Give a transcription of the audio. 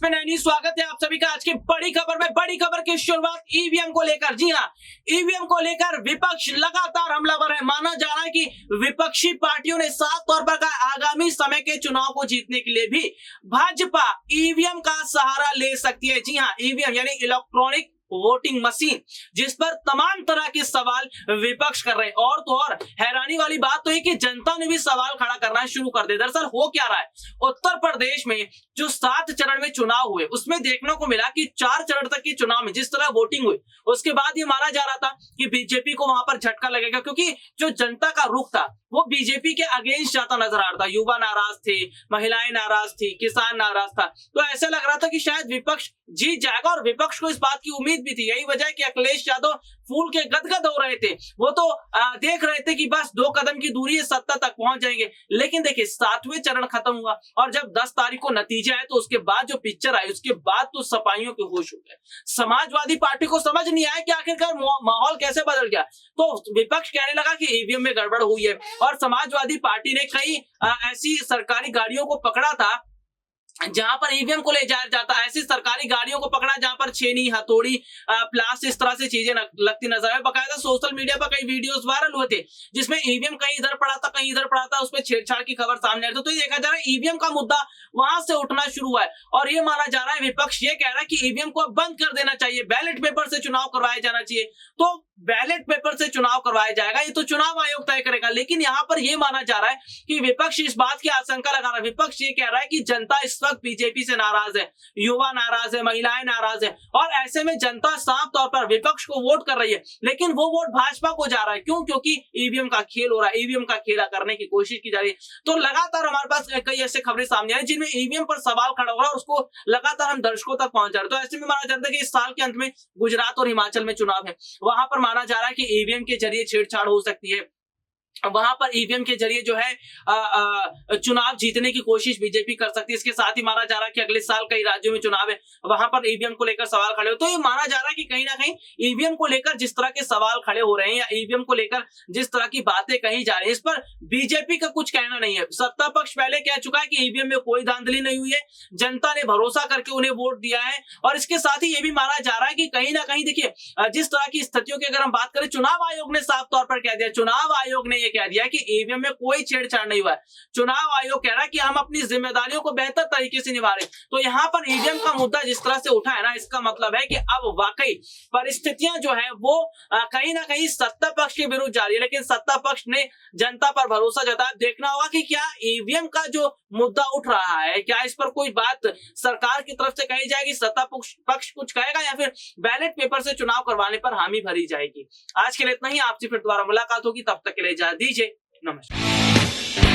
में नैनी स्वागत है आप सभी का आज की बड़ी खबर में। बड़ी खबर की शुरुआत ईवीएम को लेकर। जी हां, ईवीएम को लेकर विपक्ष लगातार हमलावर है। माना जा रहा है कि विपक्षी पार्टियों ने साफ तौर पर कहा आगामी समय के चुनाव को जीतने के लिए भी भाजपा ईवीएम का सहारा ले सकती है। जी हां, ईवीएम यानी इलेक्ट्रॉनिक वोटिंग मशीन, जिस पर तमाम तरह के सवाल विपक्ष कर रहे हैं। और तो और हैरानी वाली बात तो है कि जनता ने भी सवाल खड़ा करना शुरू कर दिया। दरअसल हो क्या रहा है, उत्तर प्रदेश में जो 7 चरण में चुनाव हुए उसमें देखने को मिला कि 4 चरण तक के चुनाव में जिस तरह वोटिंग हुई उसके बाद ये माना जा रहा था कि बीजेपी को वहां पर झटका लगेगा, क्योंकि जो जनता का रुख था वो बीजेपी के अगेंस्ट जाता नजर आ रहा था। युवा नाराज थे, महिलाएं नाराज थी, किसान नाराज था। तो ऐसा लग रहा था कि शायद विपक्ष जीत जाएगा और विपक्ष को इस बात की उम्मीद भी थी। यही वजह है कि अखिलेश यादव फूल के गदगद हो रहे थे। वो तो देख रहे थे कि बस 2 कदम की दूरी है, सत्ता तक पहुंच जाएंगे। लेकिन देखिए 7वें चरण खत्म हुआ और जब 10 तारीख को नतीजा आया तो उसके बाद जो पिक्चर आई उसके बाद तो सपाइयों के होश उड़ गए। समाजवादी पार्टी को समझ नहीं आया कि आखिरकार माहौल कैसे बदल गया। तो विपक्ष कहने लगा कि ईवीएम में गड़बड़ हुई है और समाजवादी पार्टी ने कई ऐसी सरकारी गाड़ियों को पकड़ा था जहां पर ईवीएम को ले जाया जाता। ऐसी सरकारी गाड़ियों को पकड़ा जहां पर छेनी, हथौड़ी, प्लास, इस तरह से चीजें लगती नजर आए। बकायदा सोशल मीडिया पर कई वीडियोस वायरल हुए थे जिसमें ईवीएम कहीं इधर पड़ा था, कहीं इधर पड़ा था, उसमें छेड़छाड़ की खबर सामने आ रही थी। तो ये देखा जा रहा है ईवीएम का मुद्दा वहां से उठना शुरू हुआ है और ये माना जा रहा है, विपक्ष ये कह रहा है कि ईवीएम को अब बंद कर देना चाहिए, बैलेट पेपर से चुनाव करवाया जाना चाहिए। तो बैलेट पेपर से चुनाव करवाया जाएगा, ये तो चुनाव आयोग तय करेगा। लेकिन यहाँ पर यह माना जा रहा है कि विपक्ष इस बात की आशंका लगा रहा है, विपक्ष ये कह रहा है कि जनता इस वक्त बीजेपी से नाराज है, युवा नाराज है, महिलाएं नाराज है और ऐसे में जनता साफ तौर पर विपक्ष को वोट कर रही है। लेकिन वो वोट भाजपा को जा रहा है। क्यों? क्योंकि ईवीएम का खेल हो रहा है, ईवीएम का खेला करने की कोशिश की जा रही है। तो लगातार हमारे पास कई ऐसे खबरें सामने आई जिनमें ईवीएम पर सवाल खड़ा हो रहा है और उसको लगातार हम दर्शकों तक पहुंचा रहे। तो ऐसे में माना जाता है कि इस साल के अंत में गुजरात और हिमाचल में चुनाव है, वहां पर माना जा रहा है कि ईवीएम के जरिए छेड़छाड़ हो सकती है। वहां पर ईवीएम के जरिए जो है चुनाव जीतने की कोशिश बीजेपी कर सकती है। इसके साथ ही माना जा रहा है कि अगले साल कई राज्यों में चुनाव है, वहां पर ईवीएम को लेकर सवाल खड़े हो। तो ये माना जा रहा है कि कहीं ना कहीं ईवीएम को लेकर जिस तरह के सवाल खड़े हो रहे हैं या ईवीएम को लेकर जिस तरह की बातें कही जा रही है, इस पर बीजेपी का कुछ कहना नहीं है। सत्ता पक्ष पहले कह चुका है कि ईवीएम में कोई धांधली नहीं हुई है, जनता ने भरोसा करके उन्हें वोट दिया है। और इसके साथ ही ये भी माना जा रहा है कि कहीं ना कहीं देखिए जिस तरह की स्थितियों की अगर हम बात करें, चुनाव आयोग ने साफ तौर पर कह दिया, चुनाव आयोग ने कह दिया कि ईवीएम में कोई छेड़छाड़ नहीं हुआ है। चुनाव आयोग कह रहा है कि हम अपनी जिम्मेदारियों को बेहतर तरीके से निभा रहे हैं। तो यहाँ पर ईवीएम का मुद्दा जिस तरह से उठा है ना, इसका मतलब है कि अब वाकई परिस्थितियां जो है वो कहीं ना कहीं सत्ता पक्ष के विरुद्ध जा रही है। लेकिन सत्ता पक्ष ने जनता पर भरोसा जताया। देखना होगा कि क्या ईवीएम का जो मुद्दा उठ रहा है, क्या इस पर कोई बात सरकार की तरफ से कही जाएगी, सत्ता पक्ष कुछ कहेगा या फिर बैलेट पेपर से चुनाव करवाने पर हामी भरी जाएगी। आज के लिए इतना ही, आपसे फिर दोबारा मुलाकात होगी, तब तक के लिए इजाजत दीजिए। नमस्कार।